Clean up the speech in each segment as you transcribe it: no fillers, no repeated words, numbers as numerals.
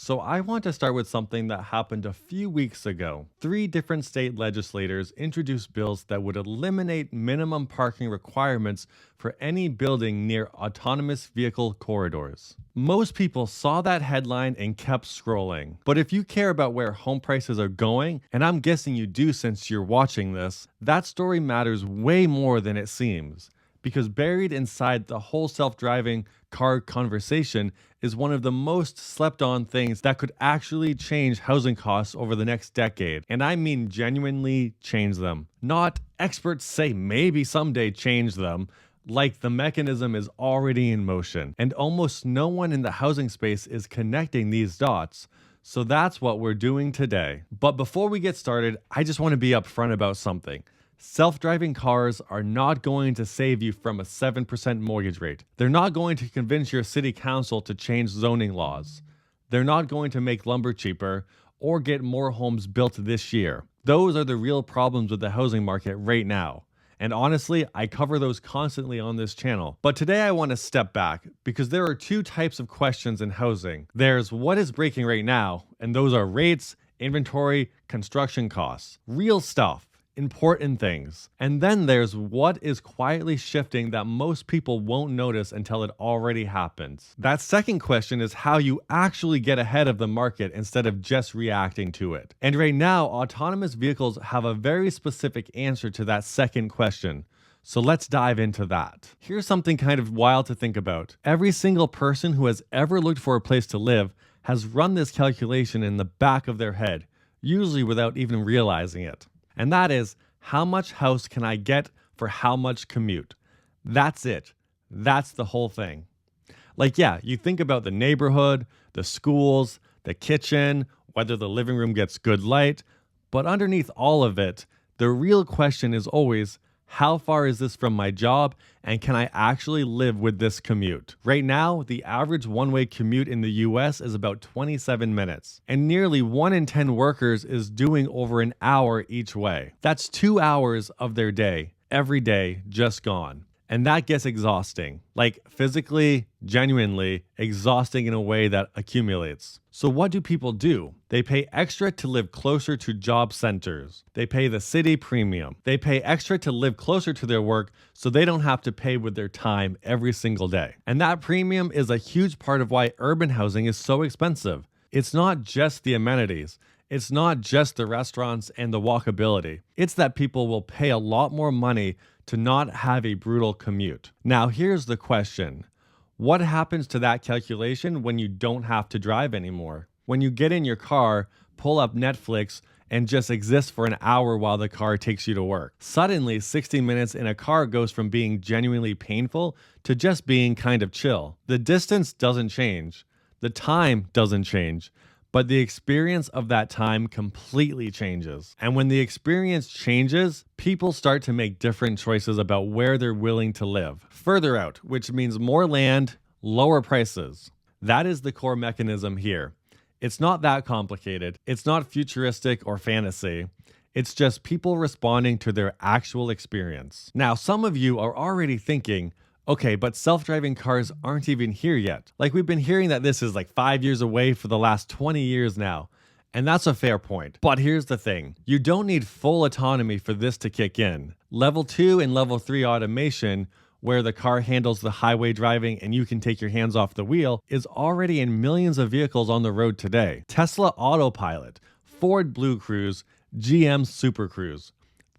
So, I want to start with something that happened a few weeks ago. Three different state legislators introduced bills that would eliminate minimum parking requirements for any building near autonomous vehicle corridors. Most people saw that headline and kept scrolling. But if you care about where home prices are going, and I'm guessing you do since you're watching this, that story matters way more than it seems. Because buried inside the whole self driving car conversation is one of the most slept on things that could actually change housing costs over the next decade. And I mean genuinely change them. Not experts say maybe someday change them. Like the mechanism is already in motion, and almost no one in the housing space is connecting these dots. So that's what we're doing today. But before we get started, I just want to be upfront about something. Self-driving cars are not going to save you from a 7% mortgage rate. They're not going to convince your city council to change zoning laws. They're not going to make lumber cheaper or get more homes built this year. Those are the real problems with the housing market right now. And honestly, I cover those constantly on this channel. But today I want to step back because there are two types of questions in housing. There's what is breaking right now, and those are rates, inventory, construction costs. Real stuff. Important things. And then there's what is quietly shifting that most people won't notice until it already happens. That second question is how you actually get ahead of the market instead of just reacting to it. And right now, autonomous vehicles have a very specific answer to that second question. So let's dive into that. Here's something kind of wild to think about. Every single person who has ever looked for a place to live has run this calculation in the back of their head, usually without even realizing it. And that is, how much house can I get for how much commute? That's it. That's the whole thing. Like, yeah, you think about the neighborhood, the schools, the kitchen, whether the living room gets good light, but underneath all of it, the real question is always, how far is this from my job, and can I actually live with this commute? Right now, the average one-way commute in the US is about 27 minutes, and nearly 1 in 10 workers is doing over an hour each way. That's 2 hours of their day, every day, just gone. And that gets exhausting, like physically, genuinely exhausting in a way that accumulates. So what do people do? They pay extra to live closer to job centers. They pay the city premium. They pay extra to live closer to their work so they don't have to pay with their time every single day. And that premium is a huge part of why urban housing is so expensive. It's not just the amenities. It's not just the restaurants and the walkability. It's that people will pay a lot more money to not have a brutal commute. Now, here's the question. What happens to that calculation when you don't have to drive anymore? When you get in your car, pull up Netflix, and just exist for an hour while the car takes you to work. Suddenly, 60 minutes in a car goes from being genuinely painful to just being kind of chill. The distance doesn't change. The time doesn't change. But the experience of that time completely changes. And when the experience changes, people start to make different choices about where they're willing to live. Further out, which means more land, lower prices. That is the core mechanism here. It's not that complicated. It's not futuristic or fantasy. It's just people responding to their actual experience. Now, some of you are already thinking, okay, but self-driving cars aren't even here yet. Like, we've been hearing that this is like 5 years away for the last 20 years now. And that's a fair point. But here's the thing. You don't need full autonomy for this to kick in. Level 2 and Level 3 automation, where the car handles the highway driving and you can take your hands off the wheel, is already in millions of vehicles on the road today. Tesla Autopilot, Ford Blue Cruise, GM Super Cruise.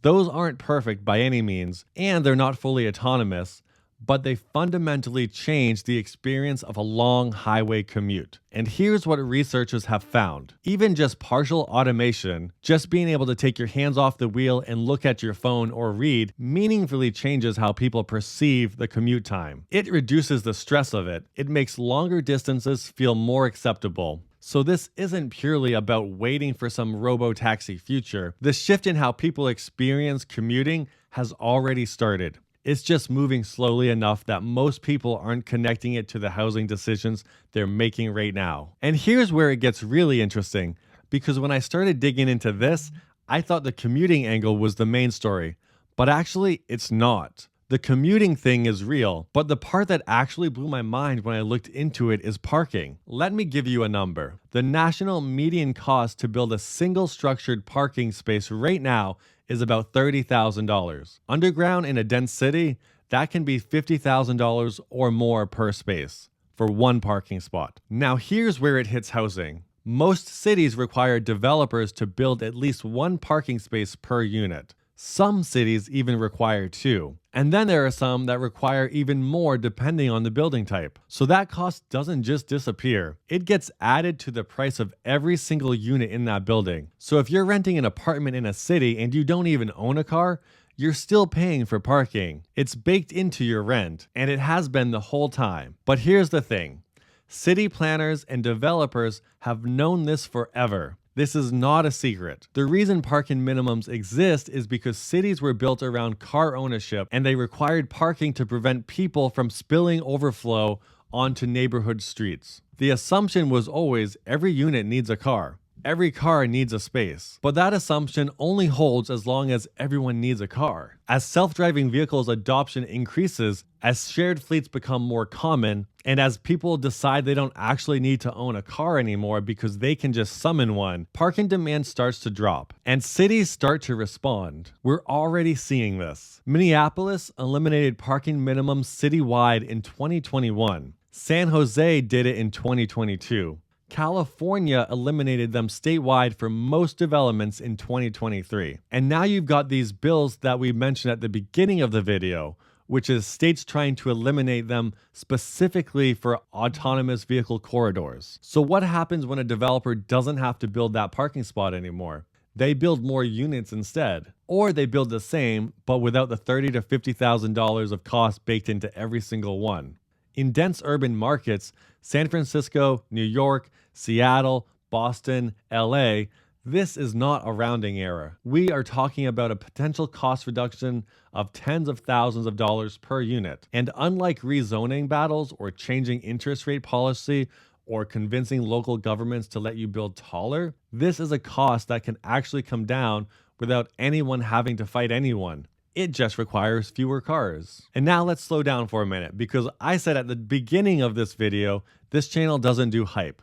Those aren't perfect by any means, and they're not fully autonomous, but they fundamentally change the experience of a long highway commute. And here's what researchers have found. Even just partial automation, just being able to take your hands off the wheel and look at your phone or read, meaningfully changes how people perceive the commute time. It reduces the stress of it. It makes longer distances feel more acceptable. So this isn't purely about waiting for some robo-taxi future. The shift in how people experience commuting has already started. It's just moving slowly enough that most people aren't connecting it to the housing decisions they're making right now. And here's where it gets really interesting, because when I started digging into this, I thought the commuting angle was the main story, but actually it's not. The commuting thing is real, but the part that actually blew my mind when I looked into it is parking. Let me give you a number. The national median cost to build a single structured parking space right now is about $30,000. Underground in a dense city, that can be $50,000 or more per space for one parking spot. Now here's where it hits housing. Most cities require developers to build at least one parking space per unit. Some cities even require two. And then there are some that require even more depending on the building type. So that cost doesn't just disappear. It gets added to the price of every single unit in that building. So if you're renting an apartment in a city and you don't even own a car, you're still paying for parking. It's baked into your rent, and it has been the whole time. But here's the thing. City planners and developers have known this forever. This is not a secret. The reason parking minimums exist is because cities were built around car ownership and they required parking to prevent people from spilling overflow onto neighborhood streets. The assumption was always every unit needs a car. Every car needs a space. But that assumption only holds as long as everyone needs a car. As self-driving vehicles adoption increases, as shared fleets become more common, and as people decide they don't actually need to own a car anymore because they can just summon one, parking demand starts to drop, and cities start to respond. We're already seeing this. Minneapolis eliminated parking minimums citywide in 2021. San Jose did it in 2022. California eliminated them statewide for most developments in 2023. And now you've got these bills that we mentioned at the beginning of the video, which is states trying to eliminate them specifically for autonomous vehicle corridors. So what happens when a developer doesn't have to build that parking spot anymore? They build more units instead. Or they build the same, but without the $30,000 to $50,000 of cost baked into every single one. In dense urban markets, San Francisco, New York, Seattle, Boston, LA, this is not a rounding error. We are talking about a potential cost reduction of tens of thousands of dollars per unit. And unlike rezoning battles or changing interest rate policy or convincing local governments to let you build taller, this is a cost that can actually come down without anyone having to fight anyone. It just requires fewer cars. And now let's slow down for a minute, because I said at the beginning of this video, this channel doesn't do hype.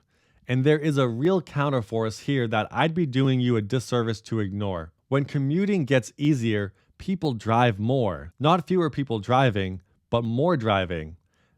And there is a real counterforce here that I'd be doing you a disservice to ignore. When commuting gets easier, people drive more. Not fewer people driving, but more driving.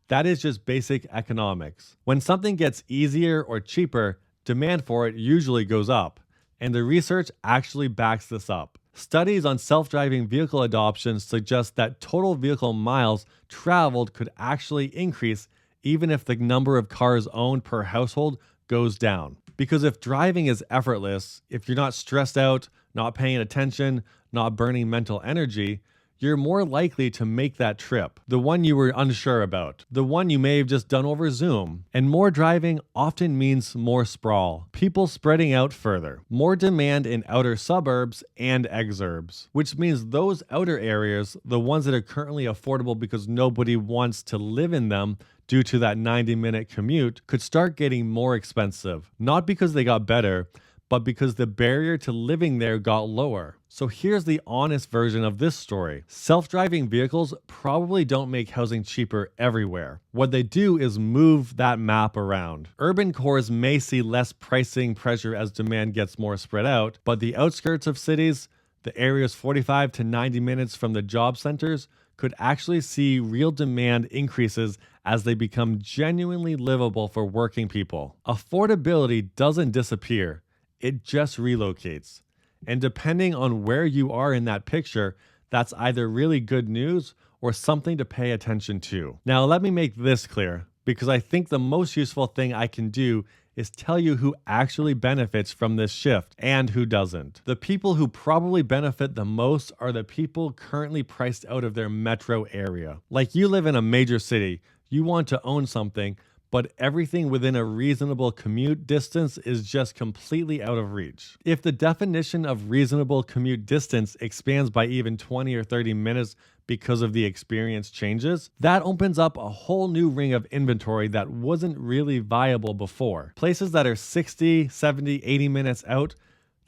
That is just basic economics. When something gets easier or cheaper, demand for it usually goes up. And the research actually backs this up. Studies on self-driving vehicle adoption suggest that total vehicle miles traveled could actually increase even if the number of cars owned per household goes down. Because if driving is effortless, if you're not stressed out, not paying attention, not burning mental energy, you're more likely to make that trip, the one you were unsure about, the one you may have just done over Zoom. And more driving often means more sprawl, people spreading out further, more demand in outer suburbs and exurbs, which means those outer areas, the ones that are currently affordable because nobody wants to live in them due to that 90-minute commute, could start getting more expensive, not because they got better, but because the barrier to living there got lower. So here's the honest version of this story. Self-driving vehicles probably don't make housing cheaper everywhere. What they do is move that map around. Urban cores may see less pricing pressure as demand gets more spread out, but the outskirts of cities, the areas 45 to 90 minutes from the job centers, could actually see real demand increases as they become genuinely livable for working people. Affordability doesn't disappear. It just relocates. And depending on where you are in that picture, that's either really good news or something to pay attention to. Now, let me make this clear, because I think the most useful thing I can do is tell you who actually benefits from this shift and who doesn't. The people who probably benefit the most are the people currently priced out of their metro area. Like, you live in a major city, you want to own something, but everything within a reasonable commute distance is just completely out of reach. If the definition of reasonable commute distance expands by even 20 or 30 minutes because of the experience changes, that opens up a whole new ring of inventory that wasn't really viable before. Places that are 60, 70, 80 minutes out,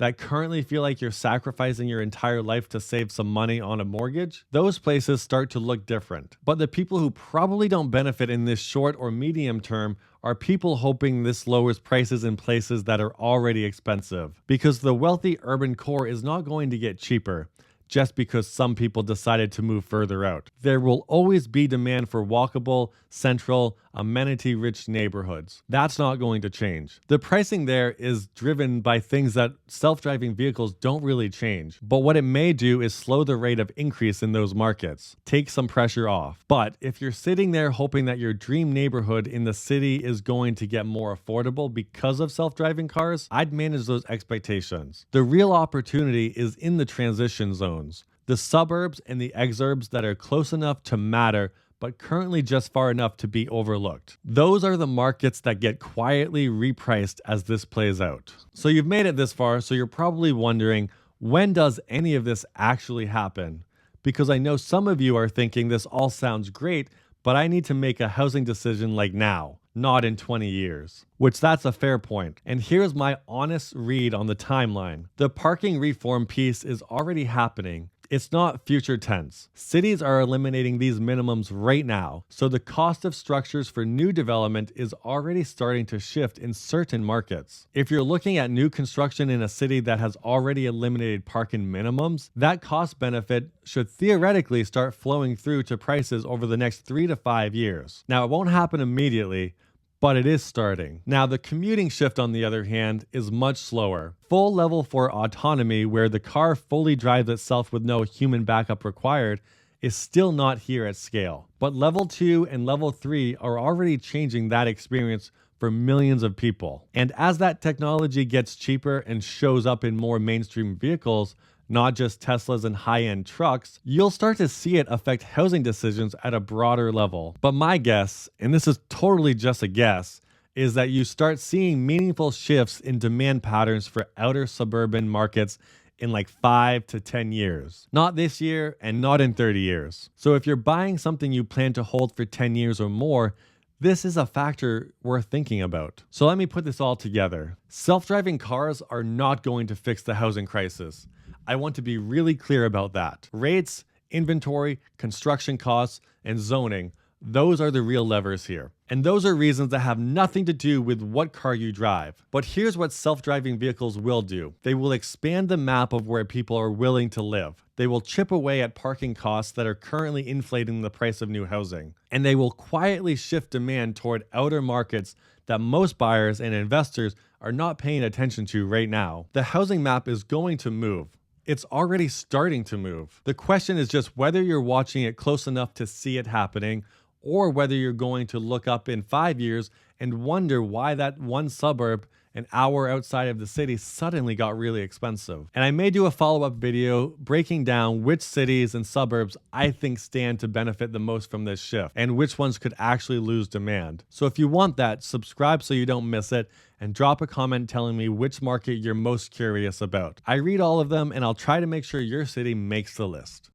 that currently feel like you're sacrificing your entire life to save some money on a mortgage, those places start to look different. But the people who probably don't benefit in this short or medium term are people hoping this lowers prices in places that are already expensive. Because the wealthy urban core is not going to get cheaper just because some people decided to move further out. There will always be demand for walkable, central, amenity-rich neighborhoods. That's not going to change. The pricing there is driven by things that self-driving vehicles don't really change. But what it may do is slow the rate of increase in those markets, take some pressure off. But if you're sitting there hoping that your dream neighborhood in the city is going to get more affordable because of self-driving cars, I'd manage those expectations. The real opportunity is in the transition zones, the suburbs and the exurbs that are close enough to matter but currently just far enough to be overlooked. Those are the markets that get quietly repriced as this plays out. So you've made it this far, so you're probably wondering, when does any of this actually happen? Because I know some of you are thinking this all sounds great, but I need to make a housing decision like now, not in 20 years. Which that's a fair point. And here's my honest read on the timeline. The parking reform piece is already happening. It's not future tense. Cities are eliminating these minimums right now, so the cost of structures for new development is already starting to shift in certain markets. If you're looking at new construction in a city that has already eliminated parking minimums, that cost benefit should theoretically start flowing through to prices over the next 3 to 5 years. Now, it won't happen immediately, but it is starting. Now, the commuting shift, on the other hand, is much slower. Full level 4 autonomy, where the car fully drives itself with no human backup required, is still not here at scale. But level 2 and level 3 are already changing that experience for millions of people. And as that technology gets cheaper and shows up in more mainstream vehicles, not just Teslas and high-end trucks, you'll start to see it affect housing decisions at a broader level. But my guess, and this is totally just a guess, is that you start seeing meaningful shifts in demand patterns for outer suburban markets in like 5 to 10 years. Not this year and not in 30 years. So if you're buying something you plan to hold for 10 years or more, this is a factor worth thinking about. So let me put this all together. Self-driving cars are not going to fix the housing crisis. I want to be really clear about that. Rates, inventory, construction costs, and zoning, those are the real levers here. And those are reasons that have nothing to do with what car you drive. But here's what self-driving vehicles will do. They will expand the map of where people are willing to live. They will chip away at parking costs that are currently inflating the price of new housing. And they will quietly shift demand toward outer markets that most buyers and investors are not paying attention to right now. The housing map is going to move. It's already starting to move. The question is just whether you're watching it close enough to see it happening, or whether you're going to look up in 5 years and wonder why that one suburb an hour outside of the city suddenly got really expensive. And I may do a follow-up video breaking down which cities and suburbs I think stand to benefit the most from this shift, and which ones could actually lose demand. So if you want that, subscribe so you don't miss it, and drop a comment telling me which market you're most curious about. I read all of them, and I'll try to make sure your city makes the list.